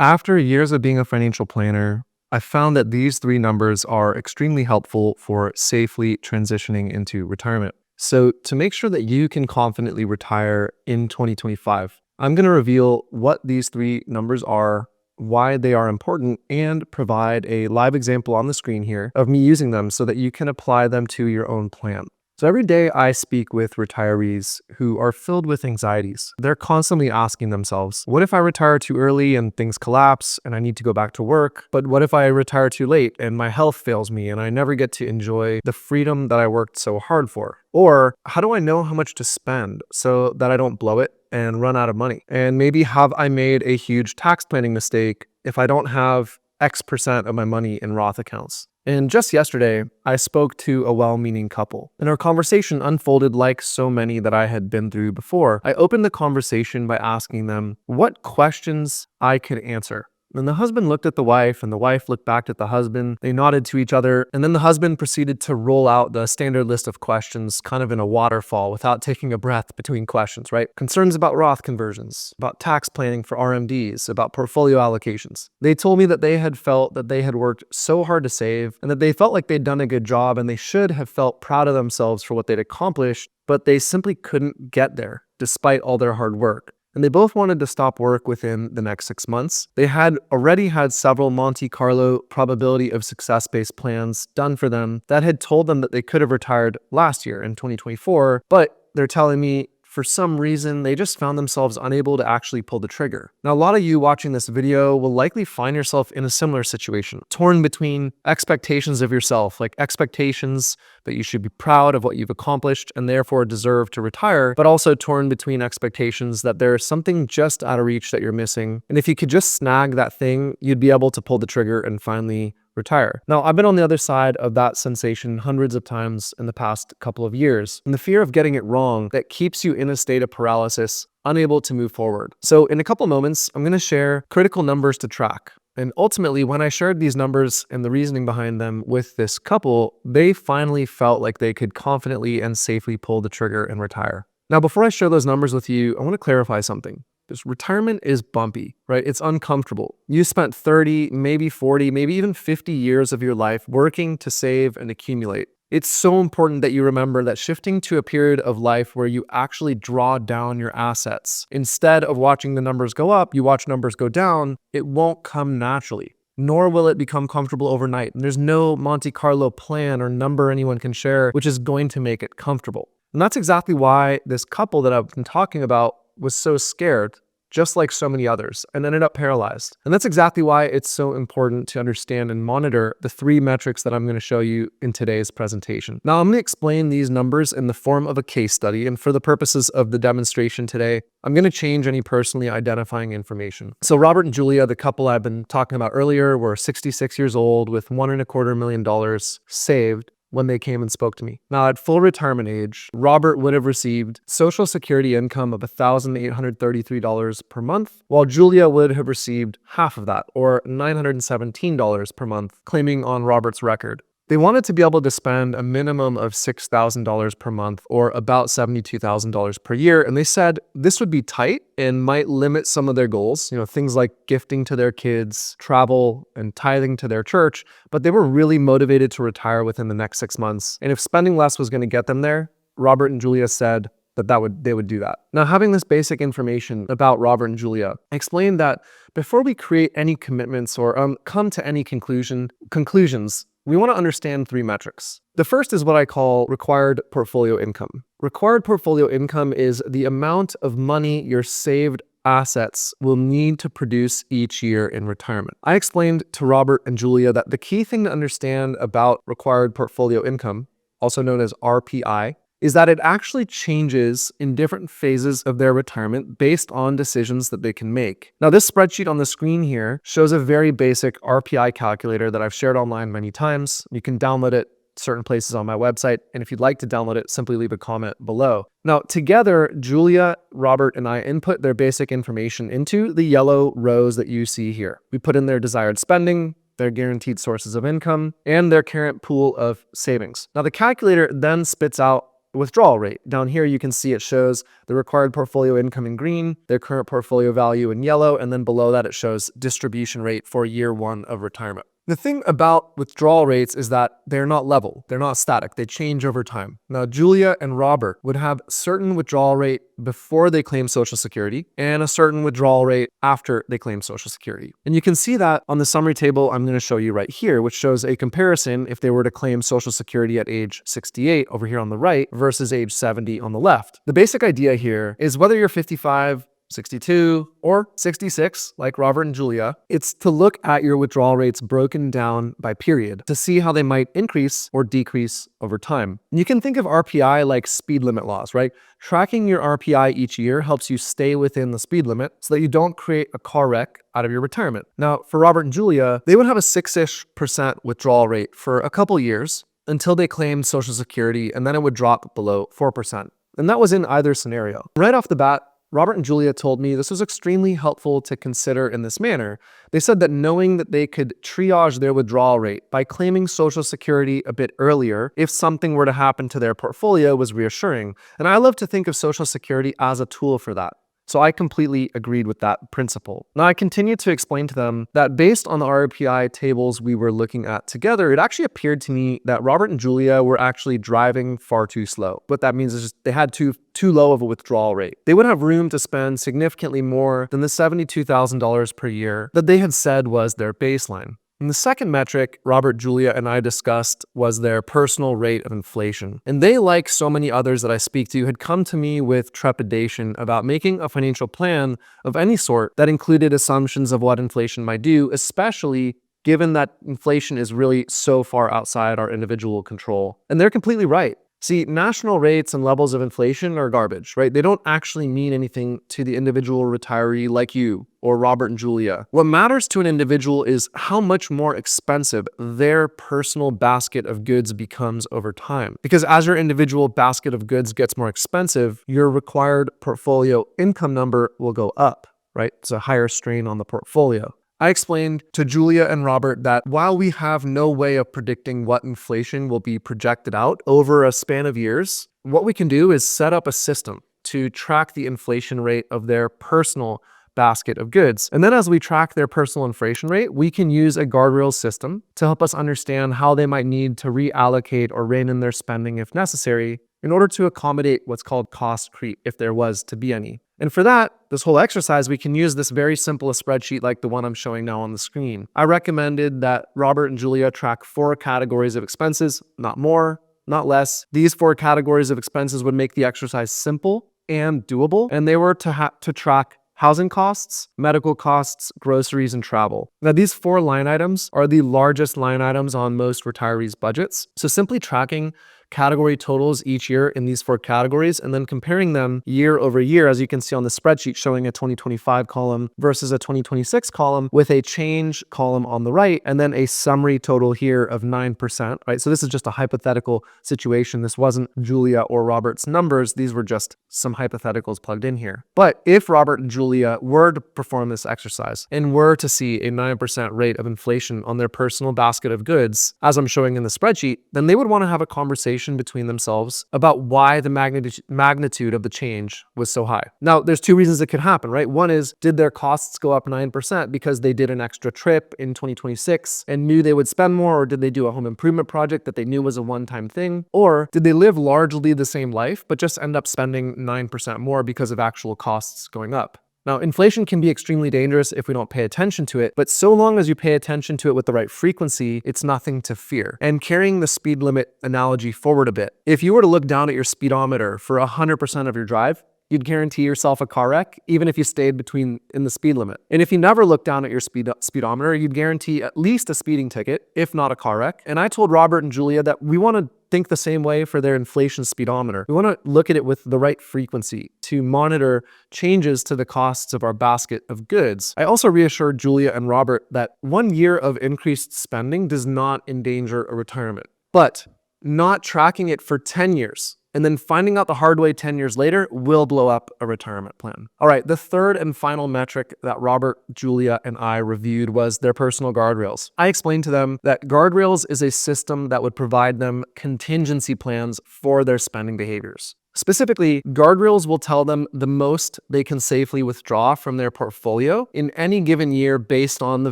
After years of being a financial planner, I found that these three numbers are extremely helpful for safely transitioning into retirement. So, to make sure that you can confidently retire in 2025, I'm going to reveal what these three numbers are, why they are important, and provide a live example on the screen here of me using them so that you can apply them to your own plan. So every day I speak with retirees who are filled with anxieties. They're constantly asking themselves, what if I retire too early and things collapse and I need to go back to work? But what if I retire too late and my health fails me and I never get to enjoy the freedom that I worked so hard for? Or how do I know how much to spend so that I don't blow it and run out of money? And maybe have I made a huge tax planning mistake if I don't have X% of my money in Roth accounts? And just yesterday, I spoke to a well-meaning couple, and our conversation unfolded like so many that I had been through before. I opened the conversation by asking them what questions I could answer. And the husband looked at the wife, and the wife looked back at the husband. They nodded to each other, and then the husband proceeded to roll out the standard list of questions, kind of in a waterfall, without taking a breath between questions, right? Concerns about Roth conversions, about tax planning for RMDs, about portfolio allocations. They told me that they had felt that they had worked so hard to save, and that they felt like they'd done a good job, and they should have felt proud of themselves for what they'd accomplished, but they simply couldn't get there, despite all their hard work. And they both wanted to stop work within the next 6 months. They had already had several Monte Carlo probability of success-based plans done for them that had told them that they could have retired last year in 2024, but they're telling me for some reason, they just found themselves unable to actually pull the trigger. Now, a lot of you watching this video will likely find yourself in a similar situation, torn between expectations of yourself, like expectations that you should be proud of what you've accomplished and therefore deserve to retire, but also torn between expectations that there's something just out of reach that you're missing. And if you could just snag that thing, you'd be able to pull the trigger and finally retire. Now, I've been on the other side of that sensation hundreds of times in the past couple of years, and the fear of getting it wrong that keeps you in a state of paralysis, unable to move forward. So in a couple moments, I'm going to share critical numbers to track. And ultimately, when I shared these numbers and the reasoning behind them with this couple, they finally felt like they could confidently and safely pull the trigger and retire. Now, before I share those numbers with you, I want to clarify something. This retirement is bumpy, right? It's uncomfortable. You spent 30, maybe 40, maybe even 50 years of your life working to save and accumulate. It's so important that you remember that shifting to a period of life where you actually draw down your assets, instead of watching the numbers go up, you watch numbers go down, it won't come naturally. Nor will it become comfortable overnight. And there's no Monte Carlo plan or number anyone can share which is going to make it comfortable. And that's exactly why this couple that I've been talking about was so scared, just like so many others, and ended up paralyzed. And that's exactly why it's so important to understand and monitor the three metrics that I'm going to show you in today's presentation. Now, I'm going to explain these numbers in the form of a case study, and for the purposes of the demonstration today, I'm going to change any personally identifying information. So Robert and Julia, the couple I've been talking about earlier, were 66 years old with $1.25 million saved when they came and spoke to me. Now, at full retirement age, Robert would have received Social Security income of $1,833 per month, while Julia would have received half of that, or $917 per month, claiming on Robert's record. They wanted to be able to spend a minimum of $6,000 per month, or about $72,000 per year, and they said this would be tight and might limit some of their goals, things like gifting to their kids, travel, and tithing to their church, but they were really motivated to retire within the next 6 months. And if spending less was going to get them there, Robert and Julia said that they would do that. Now, having this basic information about Robert and Julia, I explained that before we create any commitments or come to any conclusions, we want to understand three metrics. The first is what I call required portfolio income. Required portfolio income is the amount of money your saved assets will need to produce each year in retirement. I explained to Robert and Julia that the key thing to understand about required portfolio income, also known as RPI, is that it actually changes in different phases of their retirement based on decisions that they can make. Now, this spreadsheet on the screen here shows a very basic RPI calculator that I've shared online many times. You can download it certain places on my website, and if you'd like to download it, simply leave a comment below. Now, together, Julia, Robert, and I input their basic information into the yellow rows that you see here. We put in their desired spending, their guaranteed sources of income, and their current pool of savings. Now, the calculator then spits out withdrawal rate. Down here, you can see it shows the required portfolio income in green, their current portfolio value in yellow, and then below that, it shows distribution rate for year one of retirement. The thing about withdrawal rates is that they're not level, they're not static, they change over time. Now, Julia and Robert would have certain withdrawal rate before they claim Social Security and a certain withdrawal rate after they claim Social Security. And you can see that on the summary table I'm going to show you right here, which shows a comparison if they were to claim Social Security at age 68 over here on the right versus age 70 on the left. The basic idea here is whether you're 55, 62, or 66, like Robert and Julia, it's to look at your withdrawal rates broken down by period to see how they might increase or decrease over time. And you can think of RPI like speed limit laws, right? Tracking your RPI each year helps you stay within the speed limit so that you don't create a car wreck out of your retirement. Now, for Robert and Julia, they would have a 6-ish% withdrawal rate for a couple years until they claimed Social Security, and then it would drop below 4%. And that was in either scenario. Right off the bat, Robert and Julia told me this was extremely helpful to consider in this manner. They said that knowing that they could triage their withdrawal rate by claiming Social Security a bit earlier if something were to happen to their portfolio was reassuring. And I love to think of Social Security as a tool for that. So I completely agreed with that principle. Now, I continued to explain to them that based on the RPI tables we were looking at together, it actually appeared to me that Robert and Julia were actually driving far too slow. What that means is just they had too low of a withdrawal rate. They would have room to spend significantly more than the $72,000 per year that they had said was their baseline. And the second metric Robert, Julia, and I discussed was their personal rate of inflation. And they, like so many others that I speak to, had come to me with trepidation about making a financial plan of any sort that included assumptions of what inflation might do, especially given that inflation is really so far outside our individual control. And they're completely right. See, national rates and levels of inflation are garbage, right? They don't actually mean anything to the individual retiree like you or Robert and Julia. What matters to an individual is how much more expensive their personal basket of goods becomes over time. Because as your individual basket of goods gets more expensive, your required portfolio income number will go up, right? It's a higher strain on the portfolio. I explained to Julia and Robert that while we have no way of predicting what inflation will be projected out over a span of years, what we can do is set up a system to track the inflation rate of their personal basket of goods. And then as we track their personal inflation rate, we can use a guardrails system to help us understand how they might need to reallocate or rein in their spending if necessary in order to accommodate what's called cost creep, if there was to be any. And for that, this whole exercise, we can use this very simple spreadsheet like the one I'm showing now on the screen. I recommended that Robert and Julia track 4 categories of expenses, not more, not less. These 4 categories of expenses would make the exercise simple and doable, and they were to track housing costs, medical costs, groceries, and travel. Now, these 4 line items are the largest line items on most retirees' budgets. So simply tracking category totals each year in these 4 categories and then comparing them year over year, as you can see on the spreadsheet showing a 2025 column versus a 2026 column with a change column on the right and then a summary total here of 9%, right? So this is just a hypothetical situation. This wasn't Julia or Robert's numbers. These were just some hypotheticals plugged in here. But if Robert and Julia were to perform this exercise and were to see a 9% rate of inflation on their personal basket of goods, as I'm showing in the spreadsheet, then they would want to have a conversation between themselves about why the magnitude of the change was so high. Now, there's 2 reasons it could happen, right? One is, did their costs go up 9% because they did an extra trip in 2026 and knew they would spend more, or did they do a home improvement project that they knew was a one-time thing? Or did they live largely the same life, but just end up spending 9% more because of actual costs going up? Now, inflation can be extremely dangerous if we don't pay attention to it, but so long as you pay attention to it with the right frequency, it's nothing to fear. And carrying the speed limit analogy forward a bit, if you were to look down at your speedometer for 100% of your drive, you'd guarantee yourself a car wreck, even if you stayed in the speed limit. And if you never look down at your speedometer, you'd guarantee at least a speeding ticket, if not a car wreck. And I told Robert and Julia that we want to think the same way for their inflation speedometer. We want to look at it with the right frequency to monitor changes to the costs of our basket of goods. I also reassured Julia and Robert that 1 year of increased spending does not endanger a retirement, but not tracking it for 10 years And then finding out the hard way 10 years later will blow up a retirement plan. All right, the third and final metric that Robert, Julia, and I reviewed was their personal guardrails. I explained to them that guardrails is a system that would provide them contingency plans for their spending behaviors. Specifically, guardrails will tell them the most they can safely withdraw from their portfolio in any given year based on the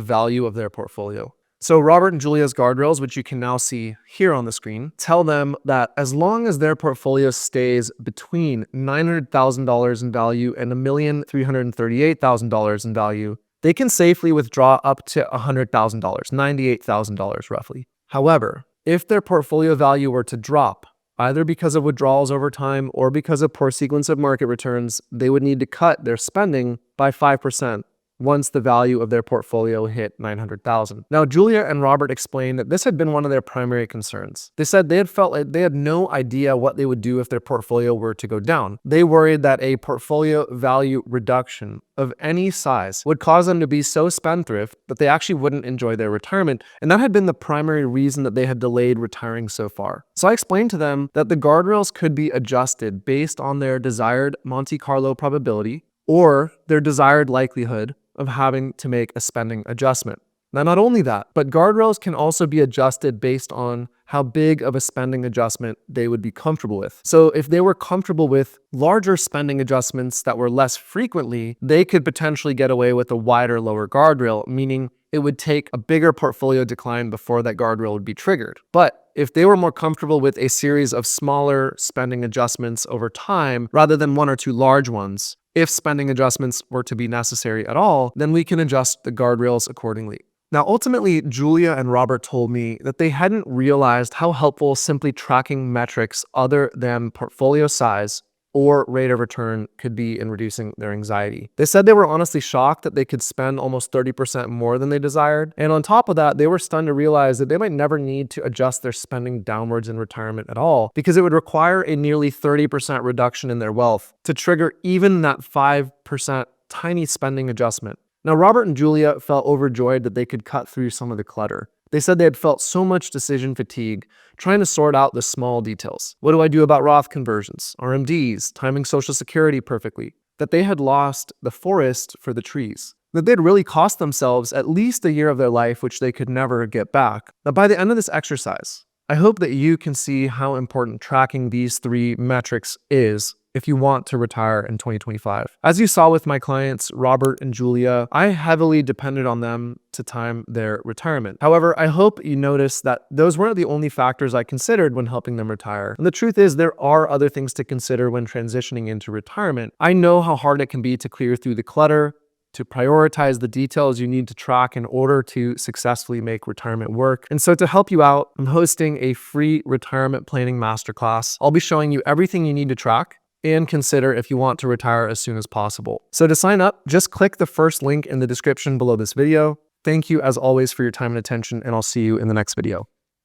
value of their portfolio. So Robert and Julia's guardrails, which you can now see here on the screen, tell them that as long as their portfolio stays between $900,000 in value and $1,338,000 in value, they can safely withdraw up to $100,000, $98,000 roughly. However, if their portfolio value were to drop, either because of withdrawals over time or because of poor sequence of market returns, they would need to cut their spending by 5% once the value of their portfolio hit $900,000. Now, Julia and Robert explained that this had been one of their primary concerns. They said they had felt like they had no idea what they would do if their portfolio were to go down. They worried that a portfolio value reduction of any size would cause them to be so spendthrift that they actually wouldn't enjoy their retirement, and that had been the primary reason that they had delayed retiring so far. So I explained to them that the guardrails could be adjusted based on their desired Monte Carlo probability or their desired likelihood of having to make a spending adjustment. Now, not only that, but guardrails can also be adjusted based on how big of a spending adjustment they would be comfortable with. So if they were comfortable with larger spending adjustments that were less frequently, they could potentially get away with a wider, lower guardrail, meaning it would take a bigger portfolio decline before that guardrail would be triggered. But if they were more comfortable with a series of smaller spending adjustments over time, rather than one or two large ones, if spending adjustments were to be necessary at all, then we can adjust the guardrails accordingly. Now, ultimately, Julia and Robert told me that they hadn't realized how helpful simply tracking metrics other than portfolio size or rate of return could be in reducing their anxiety. They said they were honestly shocked that they could spend almost 30% more than they desired. And on top of that, they were stunned to realize that they might never need to adjust their spending downwards in retirement at all, because it would require a nearly 30% reduction in their wealth to trigger even that 5% tiny spending adjustment. Now, Robert and Julia felt overjoyed that they could cut through some of the clutter. They said they had felt so much decision fatigue trying to sort out the small details. What do I do about Roth conversions, RMDs, timing Social Security perfectly? That they had lost the forest for the trees. That they'd really cost themselves at least a year of their life, which they could never get back. Now, by the end of this exercise, I hope that you can see how important tracking these three metrics is if you want to retire in 2025. As you saw with my clients, Robert and Julia, I heavily depended on them to time their retirement. However, I hope you noticed that those weren't the only factors I considered when helping them retire. And the truth is, there are other things to consider when transitioning into retirement. I know how hard it can be to clear through the clutter, to prioritize the details you need to track in order to successfully make retirement work. And so to help you out, I'm hosting a free retirement planning masterclass. I'll be showing you everything you need to track and consider if you want to retire as soon as possible. So to sign up, just click the first link in the description below this video. Thank you as always for your time and attention, and I'll see you in the next video.